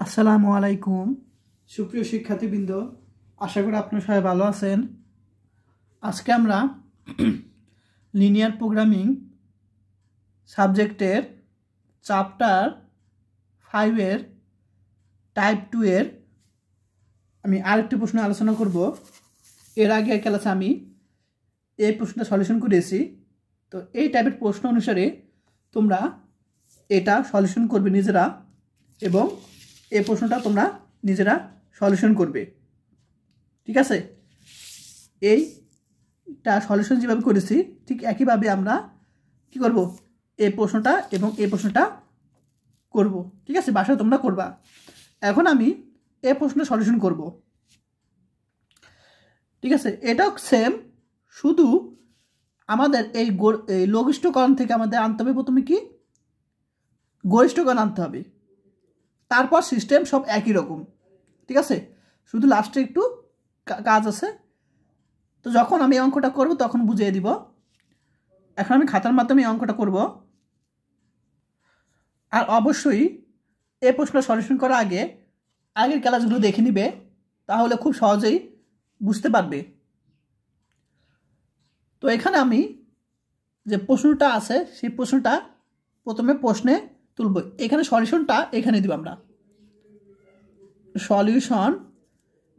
আসসালামু আলাইকুম সুপ্রিয় শিক্ষার্থীবৃন্দ, আশা করি আপনারা সবাই ভালো আছেন। আজকে আমরা লিনিয়ার প্রোগ্রামিং সাবজেক্টের চ্যাপ্টার 5 এর টাইপ 2 এর আমি আরেকটি প্রশ্ন আলোচনা করব। এর আগে ক্লাসে আমি এই প্রশ্নটা সলিউশন করেছি। তো এই টাইপের প্রশ্ন অনুসারে তোমরা এটা সলিউশন করবে নিজেরা, এবং এই প্রশ্নটা তোমরা নিজেরা সলিউশন করবে। ঠিক আছে? এইটা সলিউশন যেভাবে করেছি ঠিক একইভাবে আমরা কি করব, এই প্রশ্নটা এবং এই প্রশ্নটা করব। ঠিক আছে? বাসায় তোমরা করবা। এখন আমি এই প্রশ্নটা সলিউশন করব। ঠিক আছে? এটাও সেম, শুধু আমাদের এই লঘিষ্ঠকরণ থেকে আমাদের আনতে হবে প্রথমে কি গরিষ্ঠকরণ আনতে হবে, তারপর সিস্টেম সব একই রকম। ঠিক আছে? শুধু লাস্টে একটু কাজ আছে। তো যখন আমি এই অঙ্কটা করব তখন বুঝিয়ে দিব। এখন আমি খাতার মাধ্যমে এই অঙ্কটা করব। আর অবশ্যই এই প্রশ্ন সলিউশন করার আগে আগের ক্লাসগুলো দেখে নিবে, তাহলে খুব সহজেই বুঝতে পারবে। তো এখানে আমি যে প্রশ্নটা আছে সেই প্রশ্নটা প্রথমে প্রশ্নে তুলব। এখানে সলিউশনটা এখানে দিব আমরা। সলিউশন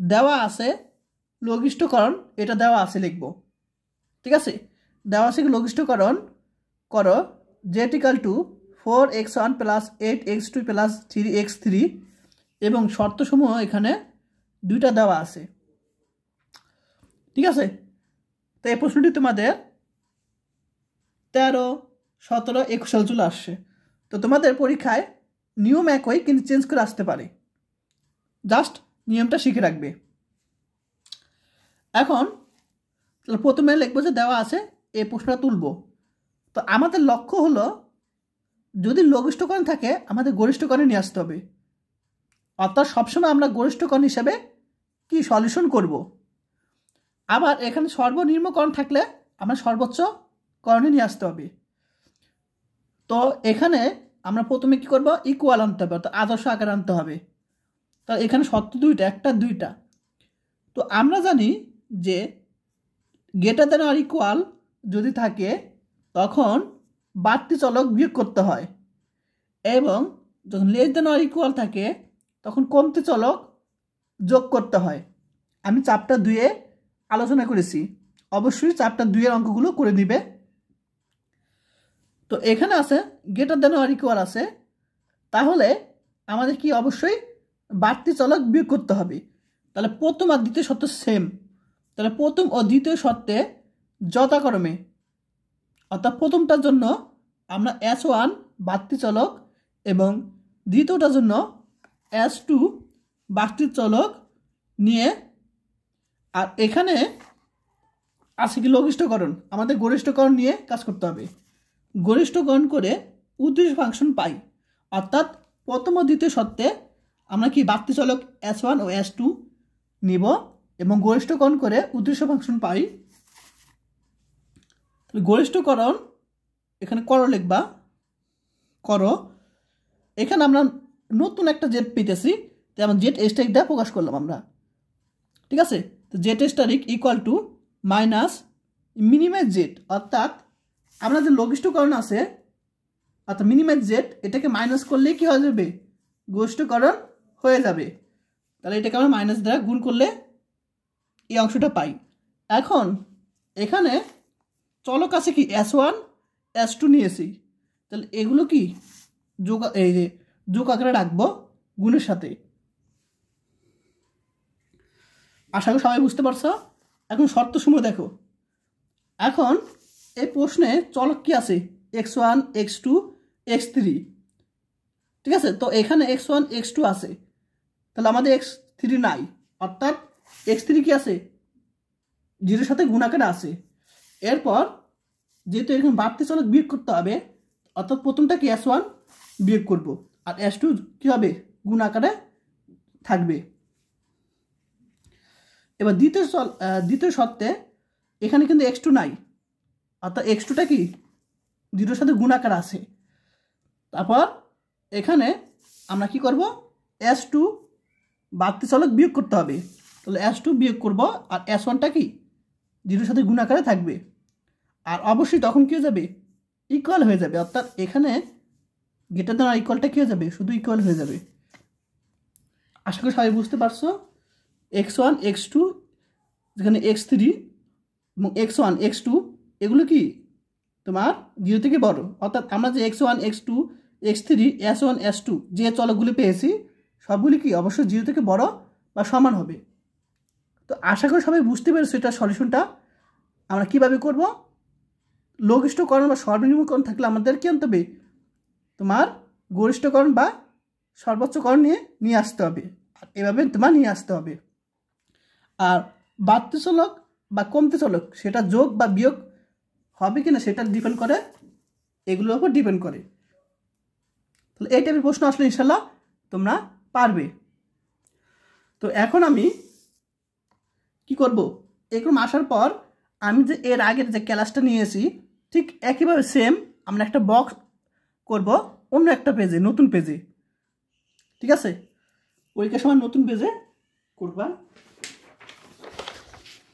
দেওয়া আছে লঘিষ্ঠকরণ, এটা দেওয়া আছে লিখব। ঠিক আছে? দেওয়া আছে লঘিষ্ঠকরণ করো Z equal to 4x1 plus 8x2 plus 3x3, এবং শর্তসমূহ এখানে দুইটা দেওয়া আছে। ঠিক আছে? তো এই প্রশ্নটি তোমাদের 13, 17, 21 সাল চলে আসছে। তো তোমাদের পরীক্ষায় নিয়ম একই, কিন্তু চেঞ্জ করে আসতে পারে। জাস্ট নিয়মটা শিখে রাখবে। এখন প্রথমে লিখবো যে দেওয়া আছে, এই প্রশ্নটা তুলব। তো আমাদের লক্ষ্য হলো যদি লঘিষ্ঠকরণ থাকে আমাদের গরিষ্ঠকরণে নিয়ে আসতে হবে। অর্থাৎ সবসময় আমরা গরিষ্ঠকরণ হিসেবে কি সলিউশন করব। আবার এখানে সর্বনিম্নকরণ থাকলে আমরা সর্বোচ্চ করণে নিয়ে আসতে হবে। তো এখানে আমরা প্রথমে কি করব, ইকুয়াল আনতে হবে, অর্থাৎ আদর্শ আকার আনতে হবে। তো এখানে শর্ত দুইটা, একটা দুইটা। তো আমরা জানি যে গ্রেটার দ্যান আর ইকুয়াল যদি থাকে তখন বাড়তি চলক বিয়োগ করতে হয়, এবং যখন লেস দ্যান আর ইকুয়াল থাকে তখন কমতি চলক যোগ করতে হয়। আমি চ্যাপ্টার 2 আলোচনা করেছি, অবশ্যই চ্যাপ্টার 2 অঙ্কগুলো করে দিবে। তো এখানে আছে গ্রেটার দ্যান আর ইকুয়াল আছে, তাহলে আমাদের কি অবশ্যই বাড়তি চলক বিয়োগ করতে হবে। তাহলে প্রথম আর দ্বিতীয় শর্ত সেম, তাহলে প্রথম ও দ্বিতীয় শর্তে যথাক্রমে, অর্থাৎ প্রথমটার জন্য আমরা S1 বাড়তি চলক এবং দ্বিতীয়টার জন্য S2 বাড়তি চলক নিয়ে, আর এখানে আছে কি লঘিষ্ঠকরণ, আমাদের গরিষ্ঠকরণ নিয়ে কাজ করতে হবে। গরিষ্ঠকরণ করে উদ্দেশ্য ফাংশন পাই, অর্থাৎ প্রথম ও দ্বিতীয় শর্তে আমরা কি বাড়তি চলক S1 ও S2 নিব এবং গরিষ্ঠকরণ করে উদ্দেশ্য ফাংশন পাই। গরিষ্ঠকরণ এখানে করো লিখবা, করো। এখানে আমরা নতুন একটা জেড পেতেছি, যেমন জেড এস্টারিক দিয়ে প্রকাশ করলাম আমরা। ঠিক আছে? তো Z asterisk equal to minus minimise Z, অর্থাৎ আমরা যে লঘিষ্ঠকরণ আছে অর্থাৎ মিনিমাইজ জেড, এটাকে মাইনাস করলে কি হয়ে যাবে, গরিষ্ঠকরণ হয়ে যাবে। তাহলে এটাকে আমরা মাইনাস দ্বারা গুণ করলে এই অংশটা পাই। এখন এখানে চলক আছে কি S1 S2 নিয়েছি, তাহলে এগুলো কি এই যে যোগ আকারে রাখবো গুণের সাথে। আশা করি সবাই বুঝতে পারছো। এখন শর্ত সমূহ দেখো। এখন এই প্রশ্নে চলক কি আছে, x1 x2 x3। ঠিক আছে? তো এখানে x1 x2 আছে, তাহলে আমাদের x3 নাই, অর্থাৎ x3 কি আছে, 0-এর সাথে গুণ আকারে আছে। এরপর যেহেতু এখানে বাড়তি চলক বিয়োগ করতে হবে, অর্থাৎ প্রথমটা কি S1 বিয়োগ করব, আর S2 কি হবে, গুণ আকারে থাকবে। এবার দ্বিতীয় শর্তে এখানে কিন্তু x2 নাই, অর্থাৎ x2টা কি 0-এর সাথে গুণ আকারে আছে। তারপর এখানে আমরা কি করব, S2 বাড়তি চলক বিয়োগ করতে হবে। তাহলে S2 বিয়োগ করব, আর S1টা কি 0-এর সাথে গুণাকারে থাকবে, আর অবশ্যই তখন কী হয়ে যাবে, ইকুয়াল হয়ে যাবে। অর্থাৎ এখানে গ্রেটার দ্যান আর ইকুয়ালটা কী হয়ে যাবে, শুধু ইকুয়াল হয়ে যাবে। আশা করি সবাই বুঝতে পারছো। x1 x2 যেখানে x3 এবং x1 x2 এগুলো কি তোমার 0 থেকে বড়। অর্থাৎ আমরা যে x1 x2 x3 s1 s2 যে চলকগুলি পেয়েছি সবগুলি কি অবশ্যই 0 থেকে বড় বা সমান হবে। তো আশা করি সবাই বুঝতে পেরেছো এটা সলিউশনটা আমরা কীভাবে করব। লঘিষ্ঠকরণ বা সর্বনিম্নকরণ থাকলে আমাদের কী আনতে হবে, তোমার গরিষ্ঠকরণ বা সর্বোচ্চকরণ নিয়ে আসতে হবে, আর এভাবে তোমার নিয়ে আসতে হবে। আর বাড়তি চলক বা কমতি চলক সেটা যোগ বা বিয়োগ হবে কিনা সেটা ডিপেন্ড করে, এগুলোর উপর ডিপেন্ড করে। তাহলে এই টাইপের প্রশ্ন আসলে ইনশাল্লাহ তোমরা পারবে। তো এখন আমি কি করব, এরকম আসার পর আমি যে এর আগের যে ক্লাসটা নিয়েছি ঠিক একইভাবে সেম আমরা একটা বক্স করব অন্য একটা পেজে, নতুন পেজে। ঠিক আছে, পরীক্ষার সময় নতুন পেজে করবা।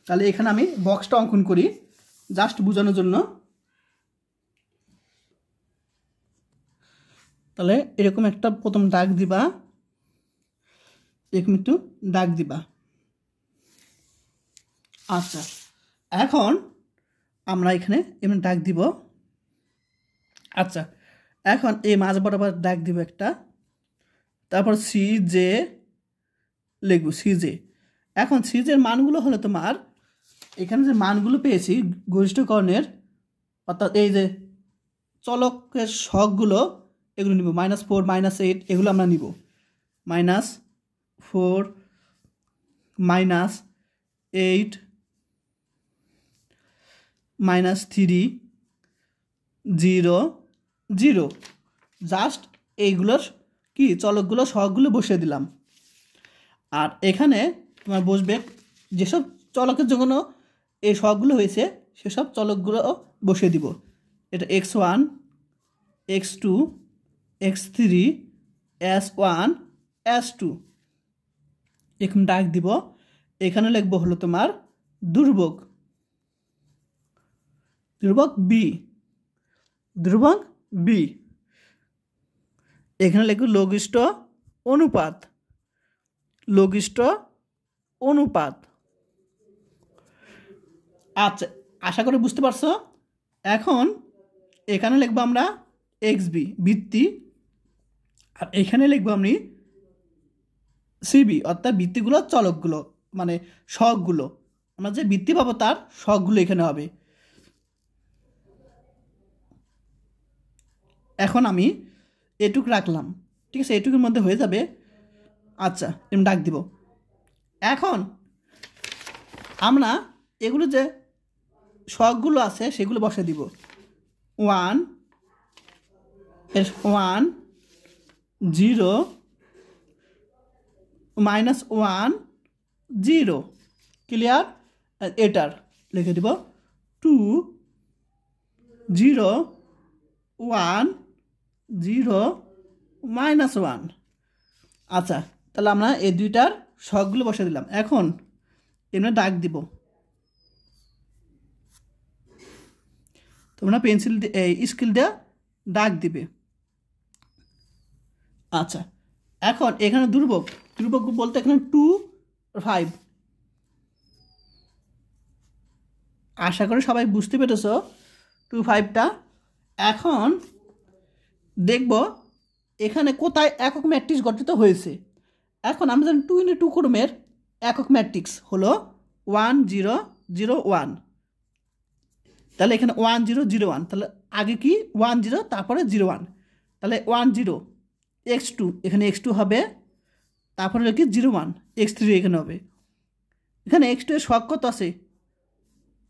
তাহলে এখানে আমি বক্সটা অঙ্কন করি জাস্ট বোঝানোর জন্য। তাহলে এরকম একটা প্রথম দাগ দিবা, এরকম একটু দাগ দিবা। আচ্ছা, এখন আমরা এখানে এমন দাগ দিব। আচ্ছা, এখন এই মাঝ বরাবর দাগ দিব একটা, তারপর সি জে লিখব, সি জে। এখন সি জের মানগুলো হলো তোমার এখানে যে মানগুলো পেয়েছি গরিষ্ঠকরণের, অর্থাৎ এই যে চলকের ছকগুলো এগুলো নিব, -4 -8 এগুলো আমরা নিব। -4 -8 -3 0 0, জাস্ট এইগুলোর কি চলকগুলো ছকগুলো বসিয়ে দিলাম। আর এখানে তোমার বসবে যেসব চলকের জন্য এই ছকগুলো হয়েছে সেসব চলকগুলো বসিয়ে দিব। এটা x1 x2 x3 s1 s2 এখানে ডাক দিব। এখানে লিখবো হলো তোমার ধ্রুবক, ধ্রুবক বি, ধ্রুবক বি। এখানে লিখব লঘিষ্ঠ অনুপাত, লঘিষ্ঠ অনুপাত। আচ্ছা, আশা করি বুঝতে পারছো। এখন এখানে লিখবো আমরা xb বৃত্তি, আর এখানে লিখবো আমি সিবি অর্থাৎ বৃত্তিগুলো চলকগুলো মানে ছকগুলো, আমরা যে বৃত্তি পাবো তার ছকগুলো এখানে হবে। এখন আমি এটুক রাখলাম, ঠিক আছে, এটুকুর মধ্যে হয়ে যাবে। আচ্ছা, এম ডাক দিব। এখন আমরা এগুলো যে ছকগুলো আছে সেগুলো বসে দিব। 1 1 0 -1 0 ক্লিয়ার। এটার লিখে দিব 2 0 1 0 -1। আচ্ছা, তাহলে আমরা এই দুইটার ছকগুলো বসে দিলাম। এখন এমনি দাগ দিব, তোমরা পেন্সিল স্কেল দিয়ে দাগ দিবে। আচ্ছা, এখন এখানে ধ্রুবক, ধ্রুবক বলতে এখানে 2 5। আশা করি সবাই বুঝতে পেরেছ 2 5টা। এখন দেখব এখানে কোথায় একক ম্যাট্রিক্স গঠিত হয়েছে। এখন আমরা জানি 2 × 2 ক্রমের একক ম্যাট্রিক্স হলো 1 0 0 1। তাহলে এখানে 1 0 0 1, তাহলে আগে কি 1 0 তারপরে 0 1, তাহলে 1 0 x2 এখানে x2 হবে, তারপরে কি 0 1 x3 এখানে হবে। এখানে x2 এর ছক কত আছে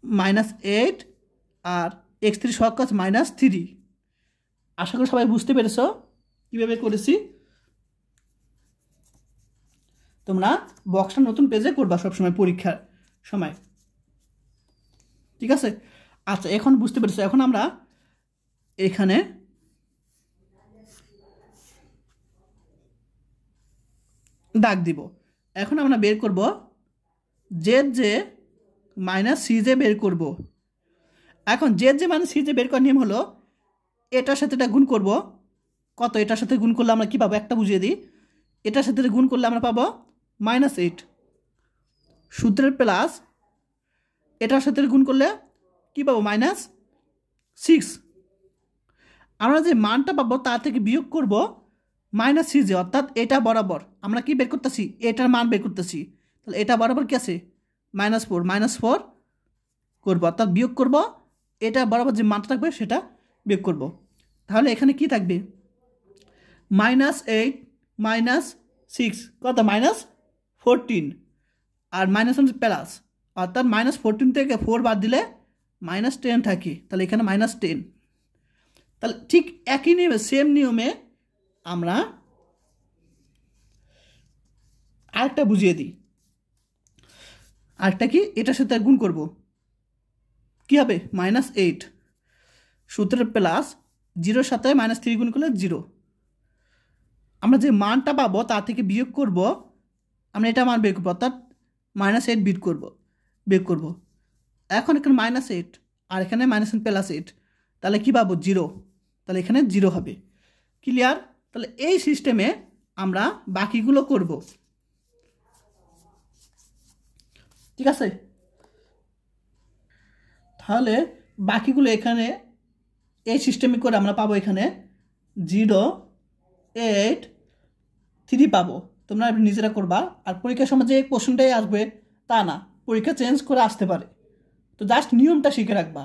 -8, আর x3 ছক কত -3। আশা করি সবাই বুঝতে পেরেছ কীভাবে করেছি। তোমরা বক্সটা নতুন পেজে করবা সবসময় পরীক্ষার সময়, ঠিক আছে। আচ্ছা, এখন বুঝতে পেরেছো। এখন আমরা এখানে দাগ দিব। এখন আমরা বের করব Z J minus C J বের করব। এখন Z J minus C J বের করার নিয়ম হলো এটার সাথে এটা গুণ করব। কত? এটার সাথে গুণ করলে আমরা কী পাবো একটা বুঝিয়ে দিই। এটার সাথে গুণ করলে আমরা পাবো -8 সূত্রের প্লাস এটার সাথে গুণ করলে কী পাবো -6। আমরা যে মানটা পাবো তা থেকে বিয়োগ করব -6 অর্থাৎ এটা বরাবর আমরা কি বের করতেছি? এটার মান বের করতেছি। তাহলে এটা বরাবর কি আছে? -4 করবো অর্থাৎ বিয়োগ করব এটা বরাবর যে মানটা থাকবে সেটা বিয়োগ করব। তাহলে এখানে কি থাকবে? -8 -6 কত? -14 আর -1 প্লাস অর্থাৎ -14 থেকে 4 বাদ দিলে -10 থাকে। তাহলে এখানে -10। তাহলে ঠিক একই নিয়মে সেম নিয়মে আমরা আরেকটা বুঝিয়ে দিই। আরেকটা কি? এটার সাথে গুণ করব, কি হবে? -8 সূত্রের প্লাস 0 সাথে -3 গুণ করলে 0। আমরা যে মানটা পাবো তা থেকে বিয়োগ করব, আমরা এটা মান বের করবো অর্থাৎ -8 বিয়োগ করব। এখন এখানে -8 আর এখানে -8 তাহলে কী পাবো? 0। তাহলে এখানে 0 হবে। ক্লিয়ার? তাহলে এই সিস্টেমে আমরা বাকিগুলো করব। ঠিক আছে? তাহলে বাকিগুলো এখানে এই সিস্টেমে করে আমরা পাবো এখানে 0 8 3 পাবো। তোমরা নিজেরা করবা। আর পরীক্ষার সময় যে কোশ্চেনটাই আসবে তা না, পরীক্ষা চেঞ্জ করে আসতে পারে। তো জাস্ট নিয়মটা শিখে রাখবা।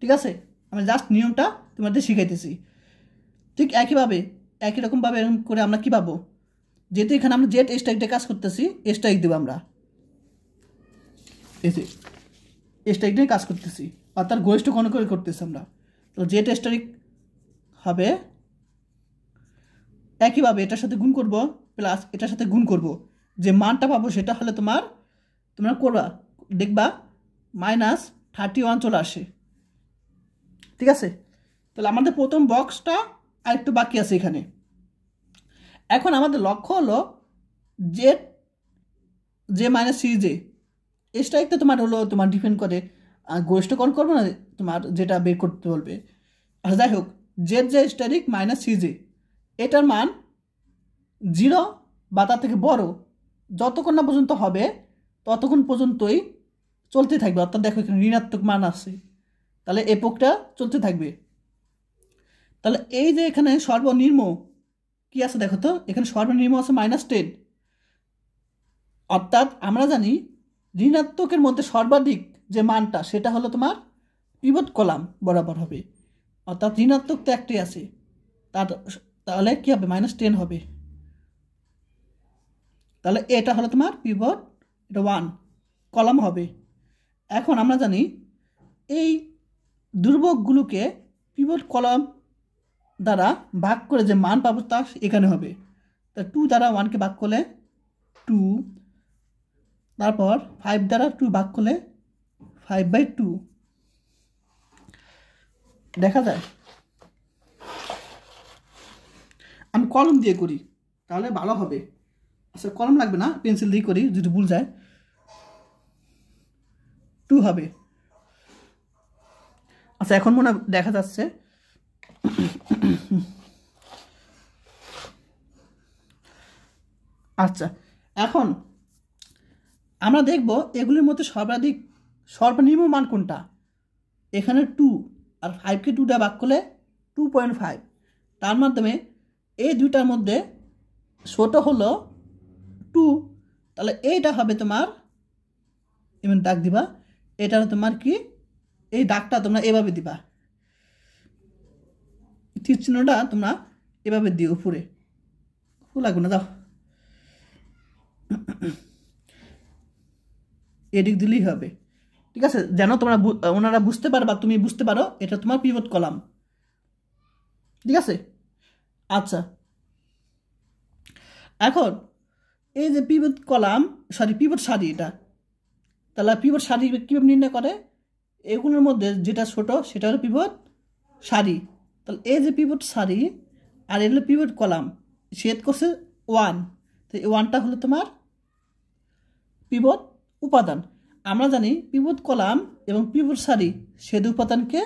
ঠিক আছে? আমি জাস্ট নিয়মটা তোমাদের শিখাইতেছি। ঠিক একইভাবে একই রকমভাবে এরকম করে আমরা কী পাবো? যেহেতু এখানে আমরা জেড স্ট্রাইকটা কাজ করতেছি, স্ট্রাইক দেবো আমরা, স্ট্রাইক নিয়ে কাজ করতেছি অর্থাৎ গরিষ্ঠ কোণ করে করতেছি আমরা। তো জেড স্ট্রাইক হবে একইভাবে এটার সাথে গুণ করব প্লাস এটার সাথে গুণ করব। যে মানটা পাবো সেটা হলে তোমরা করবা, দেখবা -31 চলে আসে। ঠিক আছে? তাহলে আমাদের প্রথম বক্সটা আর একটু বাকি আছে এখানে। এখন আমাদের লক্ষ্য হলো জে মাইনাস সি জে স্ট্রাইকটা তোমার ডিপেন্ড করে গরিষ্ঠ কোণ করবে না, তোমার যেটা বের করতে বলবে। আর যাই হোক, Z J strike minus C J এটার মান 0 বা তার থেকে বড় যতক্ষণ না পর্যন্ত হবে ততক্ষণ পর্যন্তই চলতে থাকবে। অর্থাৎ দেখো এখানে ঋণাত্মক মান আছে, তাহলে এই প্রক্রিয়া চলতে থাকবে। তাহলে এই যে এখানে সর্বনিম্ন কি আছে দেখো তো, এখানে সর্বনিম্ন আছে -10। অর্থাৎ আমরা জানি ঋণাত্মকের মধ্যে সর্বাধিক যে মানটা সেটা হলো তোমার পিভট কলাম বরাবর হবে। অর্থাৎ ঋণাত্মক তো একটাই আছে, তাহলে কি হবে? -10 হবে। তাহলে এটা হলো তোমার পিভট, এটা 1 কলাম হবে। এখন আমরা জানি এই দুর্ভোগগুলোকে পিভট কলাম দ্বারা ভাগ করে যে মান পাবো তা এখানে হবে। তা 2 দ্বারা 1কে ভাগ করলে 2, তারপর 5 দ্বারা 2 ভাগ করলে 5/2 দেখা যায়। আমি কলম দিয়ে করি তাহলে ভালো হবে। আচ্ছা, কলম লাগবে না, পেন্সিল দিয়ে করি, যদি ভুল যায় 2 হবে। আচ্ছা, এখন মনে দেখা যাচ্ছে। আচ্ছা, এখন আমরা দেখব এগুলির মধ্যে সর্বনিম্ন মান কোনটা। এখানে 2 আর 5কে 2 দ্বারা ভাগ করলে 2.5। তার মাধ্যমে এই দুইটার মধ্যে ছোট হলো 2। তাহলে এইটা হবে তোমার, এমন দাগ দিবা, এটা তোমার কি, এই দাগটা তোমরা এভাবে দিবা, তীর চিহ্নটা তোমরা এভাবে দিও উপরে, লাগবে না, দাও এদিক দিলেই হবে। ঠিক আছে? যেন ওনারা বুঝতে পারো বা তুমি বুঝতে পারো এটা তোমার পিভট কলাম। ঠিক আছে? আচ্ছা, এখন এই যে পিভট সারি এটা, তাহলে পিভট সারি কীভাবে নির্ণয় করে? এগুলোর মধ্যে যেটা ছোট সেটা হলো পিভট সারি। তাহলে এই যে পিভট সারি আর এগুলো পিভট কলাম ছেদ করছে 1, তো এই ওয়ানটা হলো তোমার পিভট উপাদান। আমরা জানি পিভট কলাম এবং পিভট সারি সে দুই উপাদানকে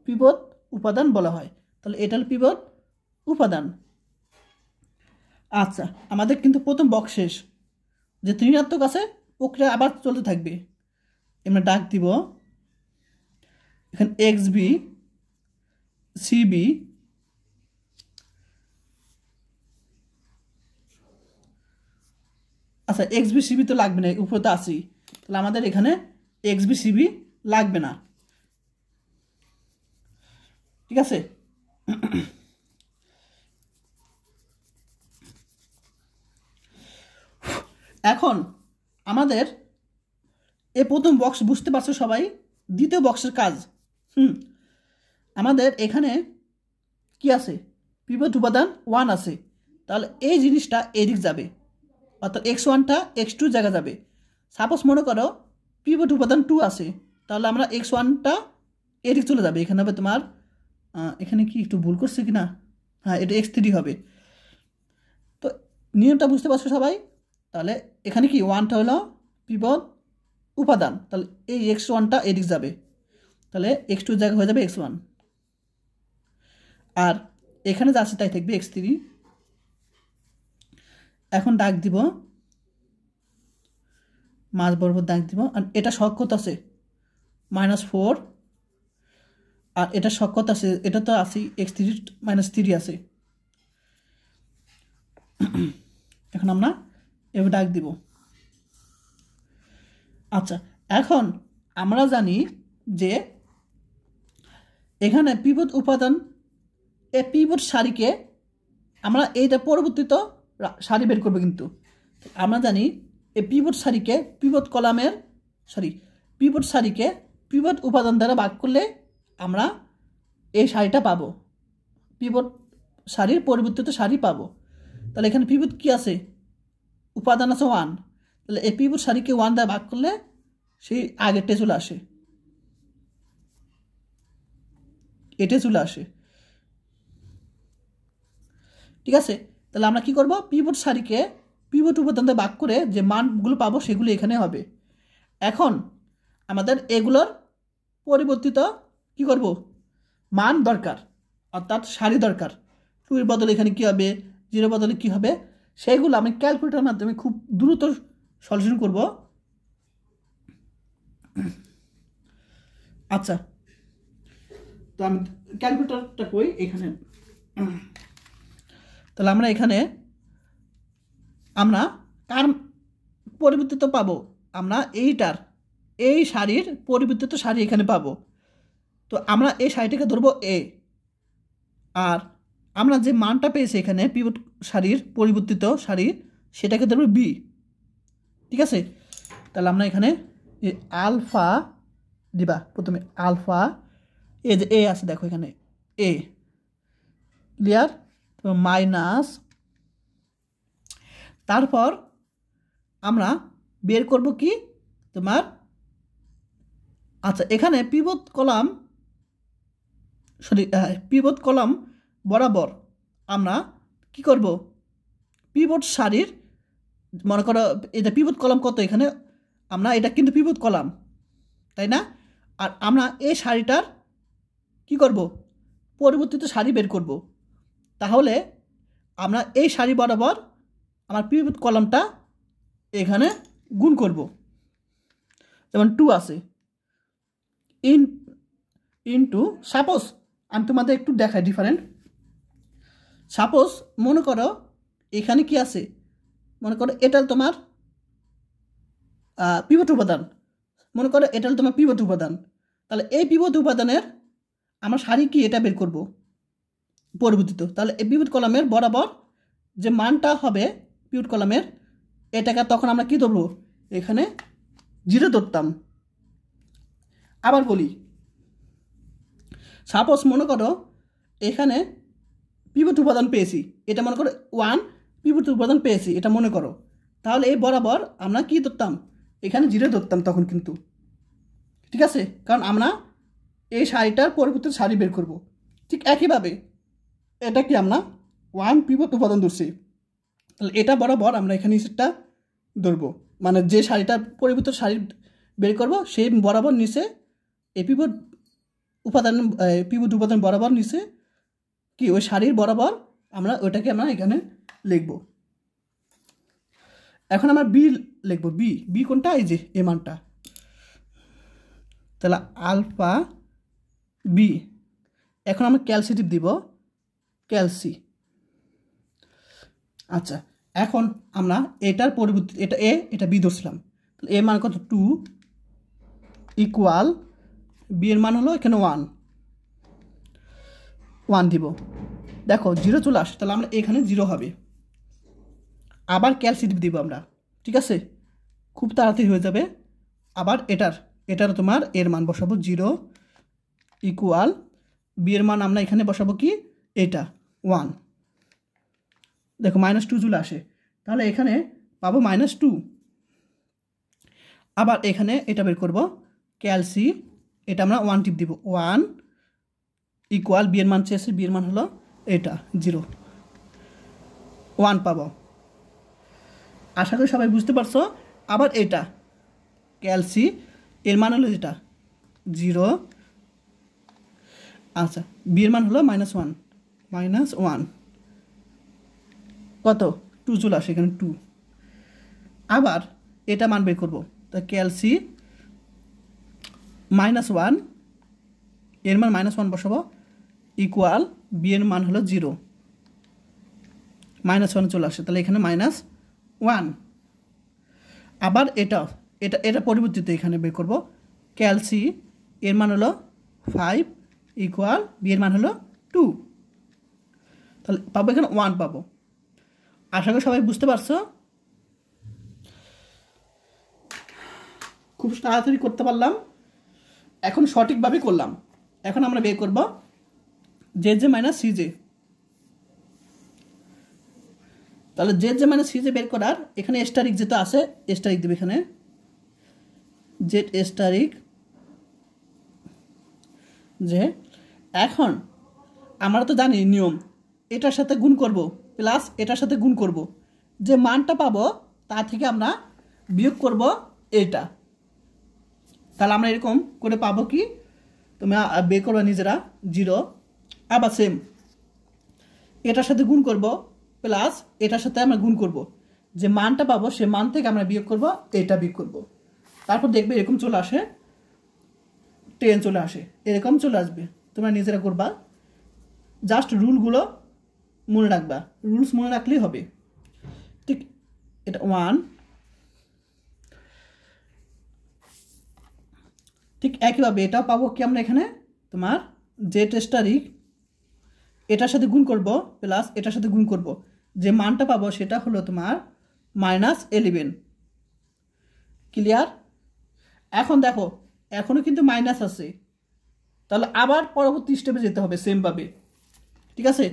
পিভট উপাদান বলা হয়। তাহলে এটা হলো পিভট উপাদান। আচ্ছা, আমাদের কিন্তু প্রথম বক্স শেষ। যে ঋণাত্মক আছে প্রক্রিয়া আবার চলতে থাকবে। আমরা ডাক দিব এখানে এক্স বি সিবি আচ্ছা এক্স বি সিবি তো লাগবে না, উপরে তো আসি। তাহলে আমাদের এখানে এক্স বি সিবি লাগবে না, ঠিক আছে। এখন আমাদের এই প্রথম বক্স বুঝতে পারছো সবাই। দ্বিতীয় বক্সের কাজ আমাদের এখানে কি আছে, পিভট উপাদান 1 আছে। তাহলে এই জিনিসটা এদিক যাবে, অর্থাৎ x1টা x2 জায়গা যাবে। সাপোজ মনে করো পিভট উপাদান 2 আছে, তাহলে আমরা x1টা এদিক চলে যাবে। এখানে হবে তোমার এখানে কি একটু ভুল করছে কি না, হ্যাঁ এটা x3 হবে। তো নিয়মটা বুঝতে পারছো সবাই। তাহলে এখানে কি 1টা হলো পিভট উপাদান, তাহলে এই x1টা এদিক যাবে, তাহলে x2 জায়গা হয়ে যাবে x1, আর এখানে যা আছে তাই থাকবে x3। এখন ডাক দিব মাঝ বরাবর ডাক দিব, আর এটা সক্ষত আছে -4, আর এটা সক্ষত আছে, এটা তো আছে x3 -3 আছে। এখন আমরা এভাবে ডাক দিব। আচ্ছা, এখন আমরা জানি যে এখানে পিভট উপাদান এই পিভট সারিকে আমরা এইটা পরবর্তীতে সারি বের করবো। কিন্তু আমরা জানি এই পিভট সারিকে পিভট কলামের পিভট সারিকে পিভট উপাদান দ্বারা ভাগ করলে আমরা এই সারিটা পাবো, পিভট সারির পরিবর্তিত সারি পাবো। তাহলে এখানে পিভট কি আছে, উপাদান আছে 1, তাহলে এই পিভট সারিকে 1 দ্বারা ভাগ করলে সেই আগেরটা চলে আসে, এটা চলে আসে, ঠিক আছে। তাহলে আমরা কি করব, পিভট সারিকে পিভট উপাদান দিয়ে ভাগ করে যে মানগুলো পাবো সেগুলো এখানে হবে। এখন আমাদের এগুলোর পরিবর্তিত কি করব, মান দরকার, অর্থাৎ সারি দরকার। 2 এর বদলে এখানে কি হবে, 0 বদলে কি হবে, সেইগুলো আমি ক্যালকুলেটরের মাধ্যমে খুব দ্রুত সলিউশন করব। আচ্ছা, তো আমি ক্যালকুলেটরটা কই এখানে। তাহলে আমরা এখানে আমরা কার পরিবর্তিত পাবো, আমরা এই সারির পরিবর্তিত সারি এখানে পাবো। তো আমরা এই সারিটাকে ধরবো এ, আর আমরা যে মানটা পেয়েছি এখানে পিভট সারির পরিবর্তিত সারি সেটাকে ধরবো বি, ঠিক আছে। তাহলে আমরা এখানে আলফা দিবা, প্রথমে আলফা, এই যে এ আছে দেখো এখানে এ, ক্লিয়ার, মাইনাস, তারপর আমরা বের করব কি তোমার, আচ্ছা এখানে পিভট কলাম বরাবর আমরা কি করব, পিভট সারির, মনে করো এটা পিভট কলাম কত, এখানে আমরা এটা কিন্তু পিভট কলাম, তাই না। আর আমরা এই সারিটার কি করব, পরিবর্তিত সারি বের করব। তাহলে আমরা এই সারি বরাবর আমার পিভট কলামটা এখানে গুণ করব, যেমন 2 আছে ইনটু, সাপোজ আমি তোমাদের একটু দেখাই ডিফারেন্ট। সাপোজ মনে করো এখানে কি আছে, মনে করো এটা তোমার পিভট উপাদান, মনে করো এটা তোমার পিভট উপাদান। তাহলে এই পিভট উপাদানের আমরা সারি কি এটা বের করব পরিবর্তিত। তাহলে এই পিভট কলামের বরাবর যে মানটা হবে পিভট কলামের, এটাকে তখন আমরা কি ধরবো, এখানে 0 ধরতাম। আবার বলি, সাপোজ মনে করো এখানে পিভট উপাদান পেয়েছি, এটা মনে করো 1 পিভট উপাদান পেয়েছি, এটা মনে করো। তাহলে এই বরাবর আমরা কি ধরতাম, এখানে 0 ধরতাম তখন কিন্তু, ঠিক আছে, কারণ আমরা এই সারিটার পরিবর্তিত সারি বের করব। ঠিক একইভাবে এটা কি আমরা 1 পিভট উপাদান ধরছি, তাহলে এটা বরাবর আমরা এখানে নিচেরটা ধরবো, মানে যে সারিটার পরিবর্তিত সারি বের করব সেই বরাবর নিচে এই পিভট উপাদান বরাবর নিচে কি ওই সারির বরাবর আমরা ওইটাকে আমরা এখানে লিখব। এখন আমরা বি লিখব। বি কোনটা? এই যে এ মানটা। তাহলে আলফা বি। এখন আমরা ক্যালসিটিভ দিব, ক্যালসি। আচ্ছা, এখন আমরা এটার পরিবর্তে এটা এ এটা বি ধরছিলাম, তাহলে এ মান কত? 2 ইকুয়াল বি এর মান হলো এখানে 1 দিব। দেখো 0 চলে আসে, তাহলে আমরা এখানে 0 হবে। আবার ক্যালসিটিভ দিব আমরা, ঠিক আছে, খুব তাড়াতাড়ি হয়ে যাবে। আবার এটার তোমার এর মান বসাবো 0 ইকুয়াল বি এর মান আমরা এখানে বসাবো কি? এটা 1। দেখো -2 চলে আসে, তাহলে এখানে পাবো -2। আবার এখানে এটা বের করব, ক্যালসি, এটা আমরা 1 টিপ দিব। 1 ইকুয়াল বি এর মান চেয়েছে, বি এর মান হলো এটা 0, 1 পাবো। আশা করি সবাই বুঝতে পারছো। আবার এটা ক্যালসি, এর মান হলো যেটা 0। আচ্ছা, বি এর মান হলো -1 কত? 2 চলে আসে এখানে 2। আবার এটা মান বের করবো, তো ক্যালসি -1, এর মান -1 বসাবো ইকুয়াল বি এর মান হলো 0, -1 চলে আসে, তাহলে এখানে -1। আবার এটা পরিবর্তিত এখানে বের করব, ক্যালসি এর মান হলো 5 ইকুয়াল বি এর মান হলো 2, তাহলে পাবো এখানে 1 পাবো। আশা করি সবাই বুঝতে পারছো। খুব তাড়াতাড়ি করতে পারলাম, এখন সঠিকভাবে করলাম। এখন আমরা বের করব জে মাইনাস সিজে। তাহলে জে মাইনাস সিজে বের করার এখানে স্টারিক যেটা আছে, স্টারিক দেবে এখানে, জেড স্টারিক যে। এখন আমরা তো জানি নিয়ম, এটার সাথে গুণ করব প্লাস এটার সাথে গুণ করব, যে মানটা পাবো তা থেকে আমরা বিয়োগ করব এটা। তাহলে আমরা এরকম করে পাবো কি, তুমি বের করবো নিজেরা 0। আবার সেম এটার সাথে গুণ করব প্লাস এটার সাথে আমরা গুণ করব, যে মানটা পাবো সে মান থেকে আমরা বিয়োগ করব, এটা বিয়োগ করব। তারপর দেখবে এরকম চলে আসে, 10 চলে আসে, এরকম চলে আসবে। তোমরা নিজেরা করবা, জাস্ট রুলগুলো মনে রাখবা, রুলস মনে রাখলেই হবে। ঠিক, এটা 1। ঠিক একইভাবে এটাও পাবো কি আমরা এখানে, তোমার জেড স্টারিক এটার সাথে গুণ করব প্লাস এটার সাথে গুণ করব, যে মানটা পাবো সেটা হলো তোমার -11। ক্লিয়ার? এখন দেখো এখনও কিন্তু মাইনাস আছে, তাহলে আবার পরবর্তী স্টেপে যেতে হবে সেমভাবে, ঠিক আছে।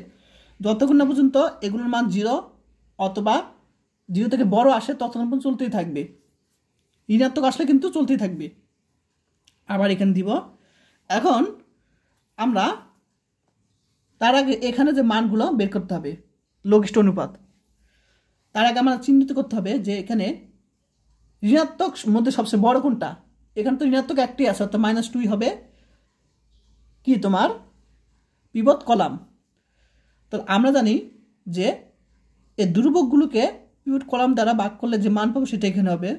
যতক্ষণ না পর্যন্ত এগুলোর মান 0 অথবা 0 থেকে বড় আসে ততক্ষণ পর্যন্ত চলতেই থাকবে, ঋণাত্মক আসলে কিন্তু চলতেই থাকবে। আবার এখানে দিব। এখন আমরা তার আগে এখানে যে মানগুলো বের করতে হবে, লঘিষ্ঠ অনুপাত, তার আগে আমরা চিহ্নিত করতে হবে যে এখানে ঋণাত্মক মধ্যে সবচেয়ে বড় কোনটা। এখানে তো ঋণাত্মক একটি আছে, অর্থাৎ -2 হবে কি তোমার পিভট কলাম। তো আমরা জানি যে এই ধ্রুবকগুলোকে পিভট কলাম দ্বারা ভাগ করলে যে মান পাবো সেটা এখানে হবে।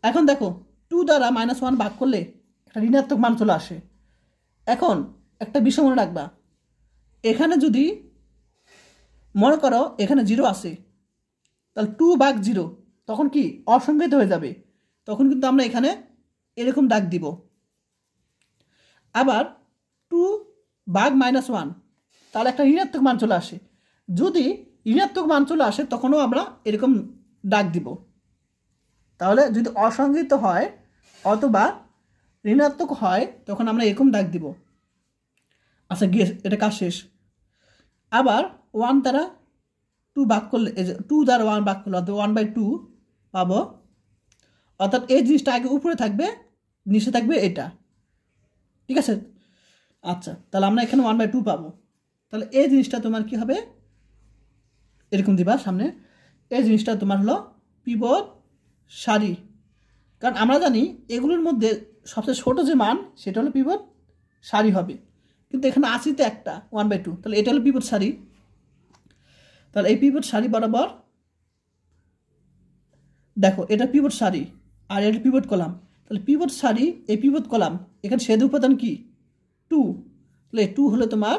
এখন দেখো 2 দ্বারা -1 ভাগ করলে একটা ঋণাত্মক মান চলে আসে। এখন একটা বিষয় মনে রাখবা, এখানে যদি মনে করো এখানে 0 আসে, তাহলে 2/0 তখন কি অসংখ্যিত হয়ে যাবে, তখন কিন্তু আমরা এখানে এরকম দাগ দিব। আবার 2/-1 তাহলে একটা ঋণাত্মক মান চলে আসে, যদি ঋণাত্মক মান চলে আসে তখনও আমরা এরকম দাগ দিব। তাহলে যদি অসংখ্যিত হয় অথবা ঋণাত্মক হয় তখন আমরা এরকম দাগ দিব। আচ্ছা গেস, এটা কাজ শেষ। আবার 1 দ্বারা 2 ভাগ করলে, 2 দ্বারা 1 ভাগ করলে অর্থাৎ 1/2 পাবো, অর্থাৎ এই জিনিসটা আগে উপরে থাকবে, নিচে থাকবে এটা, ঠিক আছে। আচ্ছা, তাহলে আমরা এখানে 1/2 পাবো। তাহলে এই জিনিসটা তোমার কি হবে, এরকম দিবা সামনে। এই জিনিসটা তোমার হলো পিভট সারি। কারণ আমরা জানি এগুলোর মধ্যে সবচেয়ে ছোট যে মান সেটা হলো পিভট সারি হবে, কিন্তু এখানে আসি তো একটা 1/2, তাহলে এটা হলো পিভট সারি। তাহলে এই পিভট সারি বরাবর দেখো এটা পিভট সারি আর এটা পিভট কলাম, তাহলে পিভট সারি এই পিভট কলাম এখানে ছেদ উপাদান কি 2, তাহলে 2 হলো তোমার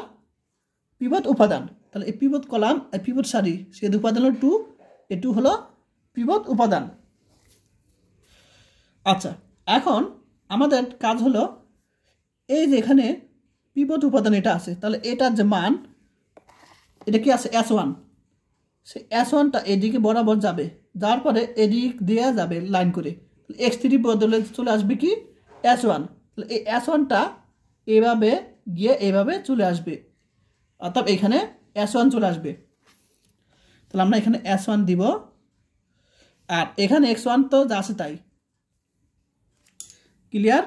পিভট উপাদান। তাহলে এই পিভট কলাম আর পিভট সারি ছেদ উপাদান হলো 2, এই 2 হলো পিভট উপাদান। আচ্ছা, এখন আমাদের কাজ হলো এই যে এখানে পিভট উপাদান এটা আছে, তাহলে এটার যে মান এটা কি আছে S1, সেই S1টা এদিকে বরাবর যাবে, যার পরে এদিক দেওয়া যাবে লাইন করে, x3 বদলে চলে আসবে কি S1, তাহলে এই S1টা এভাবে গিয়ে এভাবে চলে আসবে, অর্থাৎ এখানে S1 চলে আসবে। তাহলে আমরা এখানে S1 দিব, আর এখানে x1 তো যা আছে তাই। ক্লিয়ার?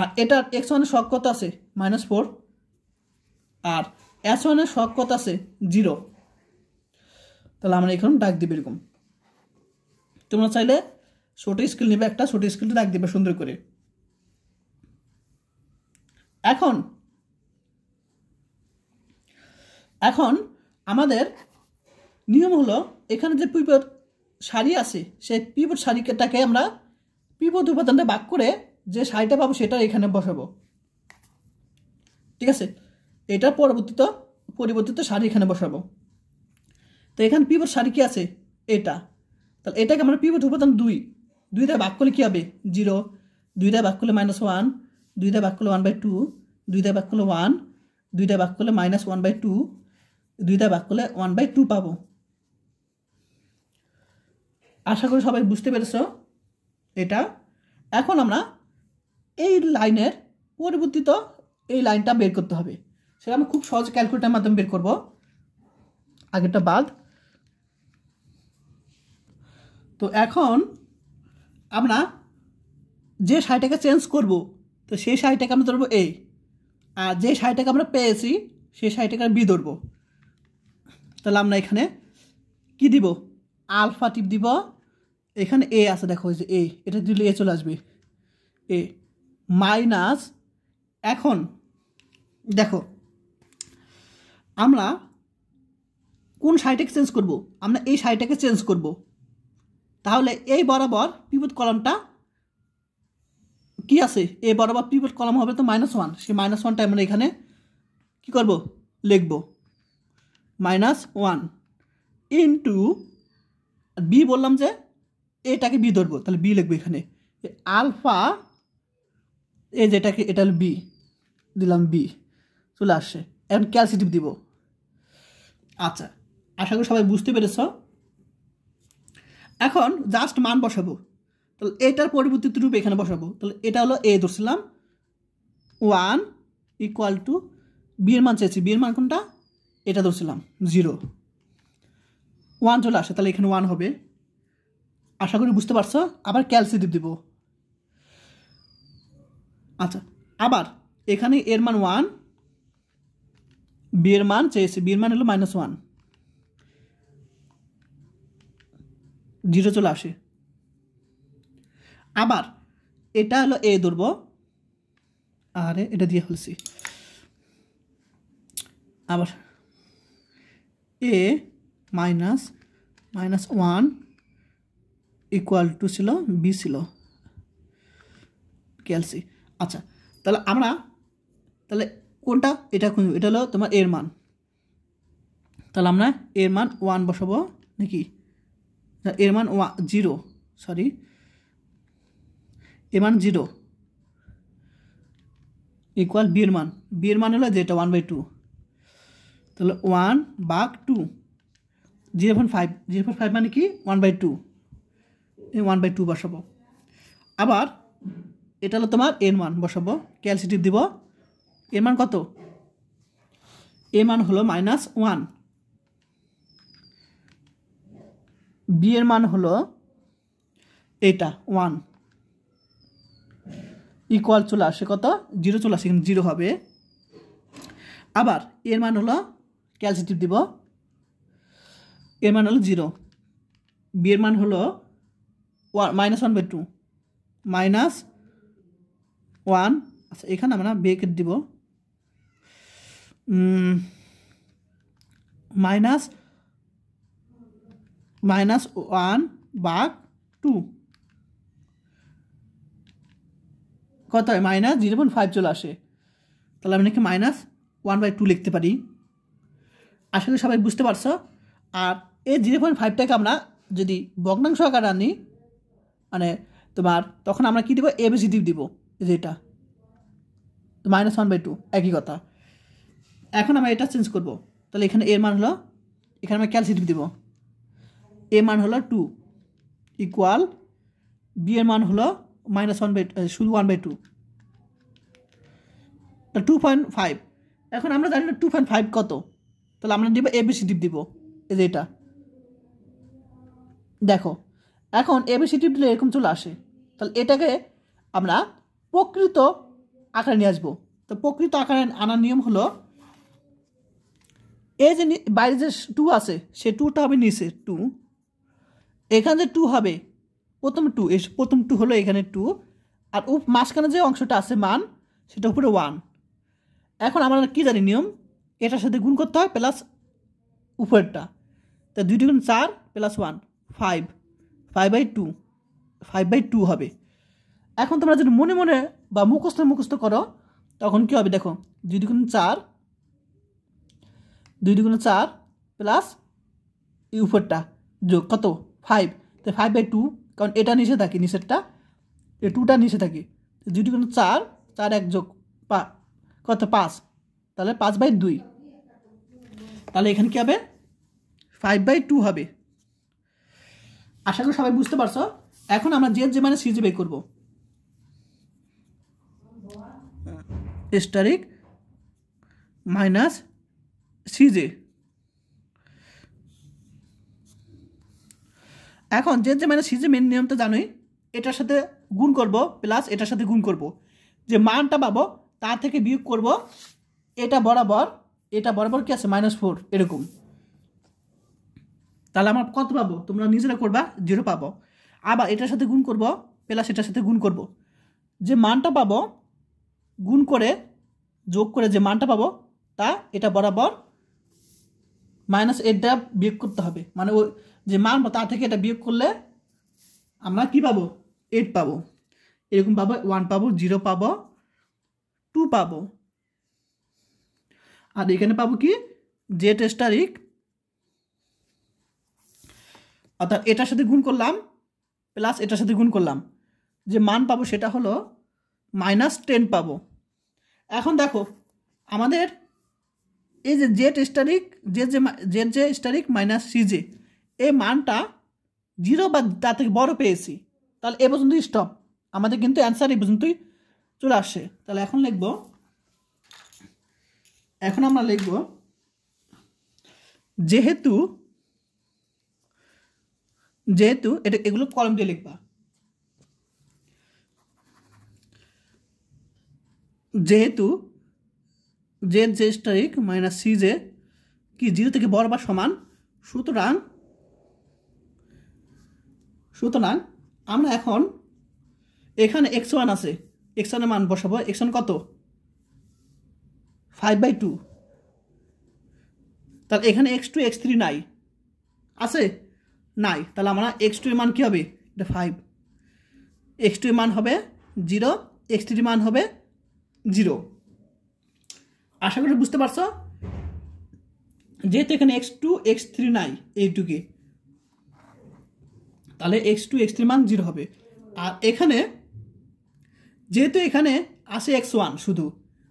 আর এটার x1 এর শক কত আছে -4, আর S1 এর শক কত আছে 0। তাহলে আমরা এখন ডাক দিব এরকম। তোমরা চাইলে ছোট স্কেল নেবে, একটা ছোট স্কেলটা ডাক দিবে সুন্দর করে। এখন আমাদের নিয়ম হলো এখানে যে পিভট সারি আছে সেই পিভট সারিটাকে আমরা পিভট উপাদানটা ভাগ করে যে সারিটা পাবো সেটা এখানে বসাবো। ঠিক আছে, এটা পরিবর্তিত সারি এখানে বসাবো। তো এখানে পিভট সারি কি আছে এটা, তাহলে এটাকে আমরা পিভট উপাদান 2 দ্বারা ভাগ করলে কি হবে 0, 2 দ্বারা ভাগ করলে -1, 2 দ্বারা ভাগ করলে 1/2, 2 দ্বারা ভাগ করলে 1, 2 দ্বারা ভাগ করলে -1/2, 2 দ্বারা ভাগ করলে 1/2 পাবো। আশা করি সবাই বুঝতে পেরেছ এটা। এখন আমরা এই লাইনের পরিবর্তিত এই লাইনটা বের করতে হবে, সেটা আমরা খুব সহজ ক্যালকুলেটরের মাধ্যমে বের করব। আগেরটা বাদ। তো এখন আমরা যে সারিটাকে চেঞ্জ করব, তো সেই সারিটাকে আমরা ধরবো A, আর যে সারিটাকে আমরা পেয়েছি সেই সারিটাকে B ধরব। তাহলে আমরা এখানে কি দিব আলফা টিপ দিব, এখানে A আছে দেখো এই যে A, এটা দিলে A চলে আসবে A মাইনাস। এখন দেখো আমরা কোন সারিটাকে চেঞ্জ করব, আমরা এই সারিটাকে চেঞ্জ করব। তাহলে এই বরাবর পিভট কলামটা কি আছে, এই বরাবর পিভট কলাম হবে তো -1, সেই -1টা আমরা এখানে কি করব লিখব -1 ইন্টু B, বললাম যে এটাকে B ধরবো, তাহলে B লিখবো এখানে আলফা, এই যেটাকে এটা হলো B দিলাম B চলে আসছে। এখন ক্যালসিটিভ দিব। আচ্ছা, আশা করি সবাই বুঝতে পেরেছ। এখন জাস্ট মান বসাবো, তাহলে এটার পরিবর্তিত রূপ এখানে বসাবো। তাহলে এটা হলো A ধরছিলাম 1 ইকুয়াল টু B এর মান চেয়েছি, B এর মান কোনটা এটা ধরছিলাম 0, 1 চলে আসে, তাহলে এখানে 1 হবে। আশা করি বুঝতে পারছো। আবার ক্যালসিটিভ দিব। আচ্ছা, আবার এখানে এর মান 1, B এর মান চেয়েছি, B এর মান হলো -1, 0 চলে আসে। আবার এটা হলো A ধরবো, আরে এটা দিয়ে ফেলছি। আবার A -1 ইকুয়াল টু ছিল B ছিল ক্যালসি। আচ্ছা, তাহলে আমরা তাহলে কোনটা এটা এটা হলো তোমার এর মান, তাহলে আমরা এর মান 1 বসাবো নাকি, এর মান 0, সরি এর মান 0 ইকুয়াল B এর মান হলো যেটা 1/2, তাহলে 1/2 0.5 মানে কি 1/2, এই 1/2 বসাবো। আবার এটা হলো তোমার এর মান বসাবো, ক্যালসিটিভ দিব। এর মান কত, এর মান হলো -1, B এর মান হলো এটা 1 ইকুয়াল চলে আসে কত 0 চলে আসে, 0 হবে। আবার এর মান হলো ক্যালসিটিভ দিব, এর মান হলো 0, বি এর মান হলো -1/2 -1, আচ্ছা এখানে আমরা ব্রেকেট দিব -1/2 কত হয় -0.5 চলে আসে, তাহলে আমি নাকি -1/2 লিখতে পারি। আসলে সবাই বুঝতে পারছো। আর এই 0.5টাকে আমরা যদি ভগ্নাংশ আকারে আনি মানে তোমার তখন আমরা কী দিব, এবিসিডি দিব, যেটা -1/2 একই কথা। এখন আমরা এটা চেঞ্জ করব, তাহলে এখানে এর মান হলো, এখানে আমরা ক্যালসিটিভ দিব, এ মান হলো 2 ইকুয়াল বি এর মান হলো শুধু 1/2, 2.5। এখন আমরা জানি না 2.5 কত, তাহলে আমরা দিব এবিসিডি দিব, এই যে এটা দেখো। এখন এবিসিডি দিলে এরকম চলে আসে, তাহলে এটাকে আমরা প্রকৃত আকারে নিয়ে আসবো। তো প্রকৃত আকারে আনার নিয়ম হলো, এই যে বাইরে যে 2 আছে সে 2টা হবে নিচে 2, এখানে যে 2 হবে প্রথম 2, প্রথম 2 হলো এখানে 2, আর মাঝখানে যে অংশটা আছে মান সেটা উপরে 1। এখন আমরা কী জানি নিয়ম, এটার সাথে গুণ করতে হয় প্লাস উপরেরটা, তা 2 × 4 + 1 5, 5/2 হবে। এখন তোমরা যদি মনে মনে বা মুখস্থ করো তখন কী হবে দেখো, 2 × 4 প্লাস এই উপরটা যোগ কত 5, তো 5/2, কারণ এটা নিচে থাকে, নিচেরটা এই 2টা নিচে থাকে, 2 × 4 4 1 যোগ কত 5, তাহলে 5/2, তাহলে এখানে কী হবে 5/2 হবে। আশা করি সবাই বুঝতে পারছো। এখন আমরা যে মানে সিজে বের করবো, স্টারিক মাইনাস সিজে। এখন যে মানে সিজে মেন নিয়ম তো জানোই, এটার সাথে গুণ করব প্লাস এটার সাথে গুণ করব, যে মানটা পাবো তার থেকে বিয়োগ করব, এটা বরাবর কি আছে -4 এরকম, তাহলে আমরা কত পাবো, তোমরা নিজেরা করবা 0 পাবো। আবার এটার সাথে গুণ করব প্লাস এটার সাথে গুণ করব, যে মানটা পাবো গুণ করে যোগ করে যে মানটা পাবো তা এটা বরাবর -8টা বিয়োগ করতে হবে, মানে ওই যে মান তা থেকে এটা বিয়োগ করলে আমরা কি পাবো 8 পাবো, এরকম পাবো 1 পাবো, 0 পাবো, 2 পাবো, আর এখানে পাবো কি জেড স্টারিক, অর্থাৎ এটার সাথে গুণ করলাম প্লাস এটার সাথে গুণ করলাম, যে মান পাবো সেটা হলো -10 পাবো। এখন দেখো আমাদের এই যে জেড স্টারিক মাইনাস সিজে এই মানটা 0 বা তার থেকে বড় পেয়েছি, তাহলে এ পর্যন্তই স্টপ, আমাদের কিন্তু অ্যান্সার এই পর্যন্তই চলে আসছে। তাহলে এখন আমরা লিখব যেহেতু এটা এগুলো কলম দিয়ে লিখবা, যেহেতু জেড স্টারিক মাইনাস সিজে কি 0 থেকে বড় বা সমান, সুতরাং আমরা এখন এখানে x1 আছে, x1 এর মান বসাবো, x1 কত 5/2, তাহলে এখানে x2 x3 নাই, আছে নাই, তাহলে আমরা x2 এর মান কী হবে, এটা 5, x2 এর মান হবে 0, x3 এর মান হবে 0। আশা করি বুঝতে পারছো। যেহেতু এখানে x2 x3 নাই এইটুকে, তাহলে x2 x3 মান 0 হবে। আর এখানে যেহেতু এখানে আসে x1 শুধু,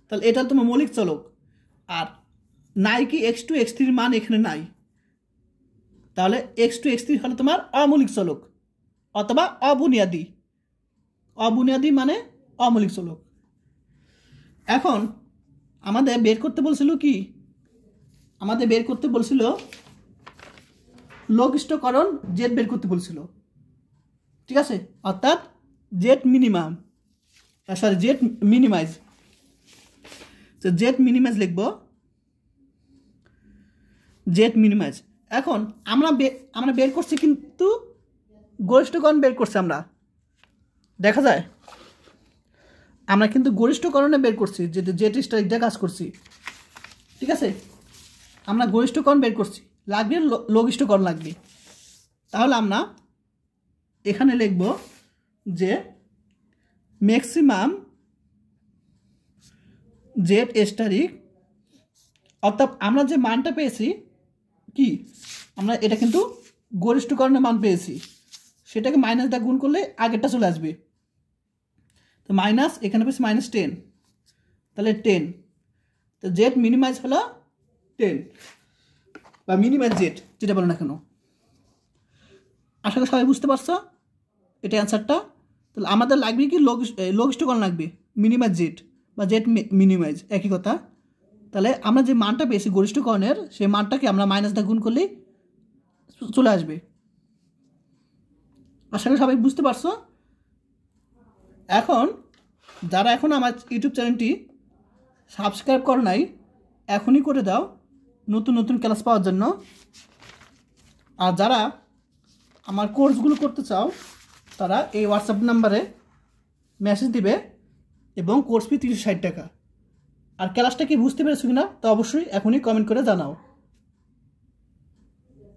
তাহলে এটা তোমার মৌলিক চলক, আর নাই কি x2 x3 মান এখানে নাই, তাহলে x2 x3 হলো তোমার অমৌলিক চলক অথবা অবুনিয়াদি মানে অমৌলিক চলক। এখন আমাদের বের করতে বলছিল লঘিষ্ঠকরণ জেড বের করতে বলছিল, ঠিক আছে, অর্থাৎ জেড মিনিমাইজ লিখব জেড মিনিমাইজ। এখন আমরা বের করছি কিন্তু গরিষ্ঠকরণ বের করছি আমরা, দেখা যায় আমরা কিন্তু গরিষ্ঠকরণে বের করছি, যেটা জেড স্টার দিয়ে কাজ করছি, ঠিক আছে। আমরা গরিষ্ঠকরণ বের করছি, লাগবে লঘিষ্ঠকরণ লাগবে। তাহলে আমরা এখানে লিখব যে ম্যাক্সিমাম জেড স্টারিক, অর্থাৎ আমরা যে মানটা পেয়েছি কি, আমরা এটা কিন্তু গরিষ্ঠকরণের মান পেয়েছি, সেটাকে মাইনাস দিয়ে গুণ করলে আগেরটা চলে আসবে। তো মাইনাস, এখানে পেয়েছি -10, তাহলে 10, তো জেড মিনিমাইজ হলো 10 বা মিনিমাইজ জেড, যেটা বলো না কেন। আশা করি সবাই বুঝতে পারছো এটা অ্যান্সারটা। তাহলে আমাদের লাগবে কি লঘিষ্ঠকরণ লাগবে, মিনিমাইজ জেড বা জেড মিনিমাইজ একই কথা। তাহলে আমরা যে মানটা পেয়েছি গরিষ্ঠকরণের, সেই মানটাকে আমরা মাইনাস দিয়ে গুণ করলেই চলে আসবে। আশা করি সবাই বুঝতে পারছো। এখন যারা এখন আমার ইউটিউব চ্যানেলটি সাবস্ক্রাইব করো নাই, এখনই করে দাও নতুন নতুন ক্লাস পাওয়ার জন্য। আর যারা আমার কোর্সগুলো করতে চাও, তারা এই হোয়াটসঅ্যাপ নাম্বারে মেসেজ দিবে এবং কোর্স ফি 360 টাকা। আর ক্লাসটা কি বুঝতে পেরেছো কিনা, তো অবশ্যই এখনই কমেন্ট করে জানাও।